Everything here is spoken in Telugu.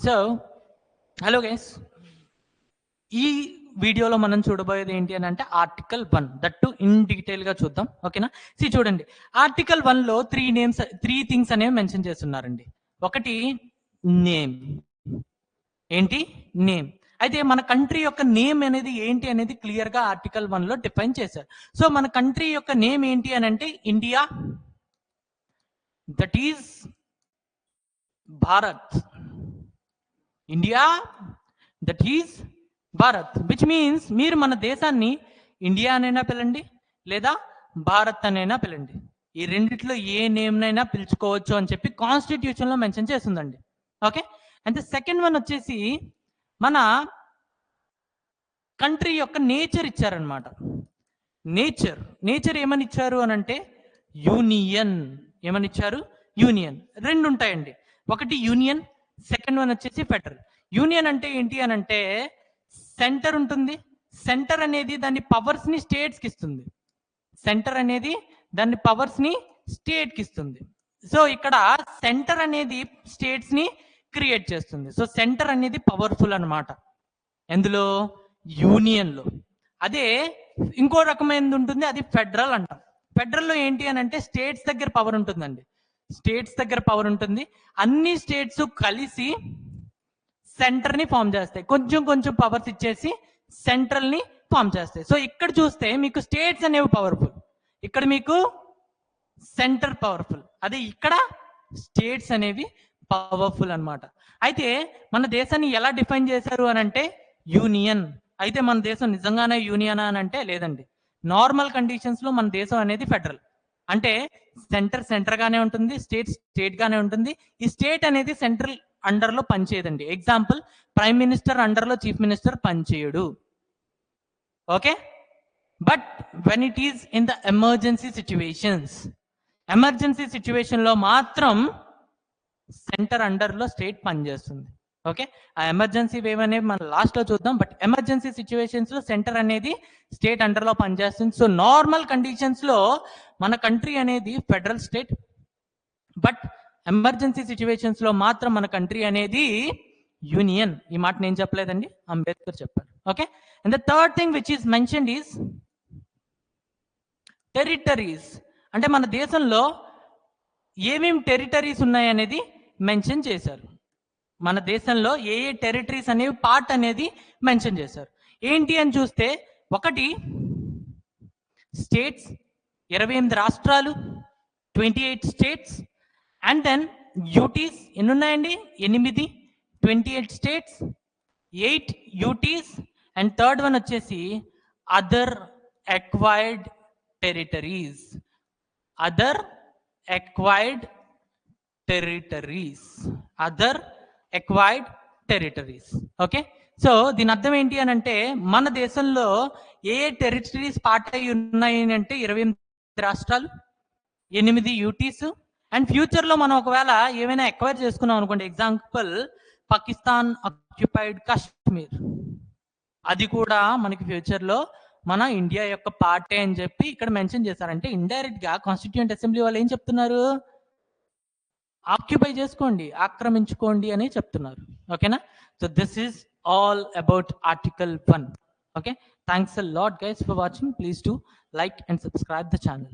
సో హలో గైస్, ఈ వీడియోలో మనం చూడబోయేది ఏంటి అని అంటే article 1, that to in detail గా చూద్దాం. ఓకేనా? చూడండి, ఆర్టికల్ 1 లో త్రీ థింగ్స్ అనేవి మెన్షన్ చేస్తున్నారండి. ఒకటి నేమ్. ఏంటి? నేమ్. అయితే మన కంట్రీ యొక్క నేమ్ అనేది ఏంటి అనేది క్లియర్ గా ఆర్టికల్ 1 లో డిఫైన్ చేశారు. సో మన కంట్రీ యొక్క నేమ్ ఏంటి అని అంటే India, that is Bharat. India, that is Bharat, which means మీరు మన దేశాన్ని ఇండియా అనైనా పిలండి లేదా భారత్ అనైనా పిలండి. ఈ రెండిట్లో ఏ నేమ్నైనా పిలుచుకోవచ్చు అని చెప్పి కాన్స్టిట్యూషన్ లో మెన్షన్ చేస్తుందండి. ఓకే, అండ్ సెకండ్ వన్ వచ్చేసి మన కంట్రీ యొక్క నేచర్ ఇచ్చారనమాట. నేచర్ ఏమని ఇచ్చారు అని అంటే యూనియన్. ఏమని ఇచ్చారు? యూనియన్. రెండు ఉంటాయండి, ఒకటి యూనియన్, సెకండ్ వన్ వచ్చేసి ఫెడరల్. యూనియన్ అంటే ఏంటి అని అంటే సెంటర్ ఉంటుంది. సెంటర్ అనేది దాని పవర్స్ ని స్టేట్స్ కి ఇస్తుంది. సెంటర్ అనేది దాని పవర్స్ ని స్టేట్ కి ఇస్తుంది. సో ఇక్కడ సెంటర్ అనేది స్టేట్స్ ని క్రియేట్ చేస్తుంది. సో సెంటర్ అనేది పవర్ఫుల్ అనమాట ఎందులో? యూనియన్ లో. అదే ఇంకో రకమైనది ఉంటుంది, అది ఫెడరల్ అంటాం. ఫెడరల్ లో ఏంటి అని అంటే స్టేట్స్ దగ్గర పవర్ ఉంటుందండి. స్టేట్స్ దగ్గర పవర్ ఉంటుంది. అన్ని స్టేట్స్ కలిసి సెంటర్ ని ఫామ్ చేస్తాయి. కొంచెం కొంచెం పవర్స్ ఇచ్చేసి సెంట్రల్ ని ఫామ్ చేస్తాయి. సో ఇక్కడ చూస్తే మీకు స్టేట్స్ అనేవి పవర్ఫుల్, ఇక్కడ మీకు సెంటర్ పవర్ఫుల్, అదే ఇక్కడ స్టేట్స్ అనేవి పవర్ఫుల్ అన్నమాట. అయితే మన దేశాన్ని ఎలా డిఫైన్ చేశారు అని అంటే యూనియన్. అయితే మన దేశం నిజంగానే యూనియన్ అని అంటే లేదండి. నార్మల్ కండిషన్స్ లో మన దేశం అనేది ఫెడరల్. అంటే సెంటర్ గానే ఉంటుంది, స్టేట్ గానే ఉంటుంది. ఈ స్టేట్ అనేది సెంట్రల్ అండర్ లో పనిచేయదండి. ఎగ్జాంపుల్, ప్రైమ్ మినిస్టర్ అండర్ లో చీఫ్ మినిస్టర్ పనిచేయడు. Okay, but when it is in the emergency situation లో మాత్రం సెంటర్ అండర్ లో స్టేట్ పనిచేస్తుంది. ఓకే, ఆ ఎమర్జెన్సీ వేవ్ అనేది మనం లాస్ట్ లో చూద్దాం. బట్ ఎమర్జెన్సీ సిచ్యువేషన్స్ లో సెంటర్ అనేది స్టేట్ అండర్ లో పనిచేస్తుంది. సో నార్మల్ కండిషన్స్ లో మన కంట్రీ అనేది federal state, but emergency situations లో మాత్రం మన కంట్రీ అనేది యూనియన్. ఈ మాట నేను చెప్పలేదండి, అంబేద్కర్ చెప్పారు. Okay, and the third thing which is mentioned is territories. అంటే మన దేశంలో ఏమేమి టెరిటరీస్ ఉన్నాయి అనేది మెన్షన్ చేశారు. మన దేశంలో ఏ ఏ టెరిటరీస్ అనేవి పార్ట్ అనేది మెన్షన్ చేశారు. ఏంటి అని చూస్తే, ఒకటి స్టేట్స్, 28 రాష్ట్రాలు, 28 స్టేట్స్. అండ్ దెన్ యూటీస్ ఎన్ని ఉన్నాయండి? 8, 28 states, 8 UTs. And third one వచ్చేసి other acquired territories. Other acquired territories. Okay, so దీని అర్థం ఏంటి అని అంటే మన దేశంలో ఏ టెరిటరీస్ పార్ట్ అయి ఉన్నాయి అంటే 28 రాష్ట్రాలు, 8 యూటీస్. అండ్ ఫ్యూచర్ లో మనం ఒకవేళ ఏమైనా ఎక్వైర్ చేసుకున్నాం అనుకోండి, ఎగ్జాంపుల్ పాకిస్తాన్ ఆక్యుపైడ్ కాశ్మీర్, అది కూడా మనకి ఫ్యూచర్ లో మన ఇండియా యొక్క పార్టే అని చెప్పి ఇక్కడ మెన్షన్ చేశారంటే ఇండైరెక్ట్ గా కాన్స్టిట్యూయెంట్ అసెంబ్లీ వాళ్ళు ఏం చెప్తున్నారు? ఆక్యుపై చేసుకోండి, ఆక్రమించుకోండి అని చెప్తున్నారు. ఓకేనా? So this is all about article 1. Okay, thanks a lot guys for watching. Please do like and subscribe the channel.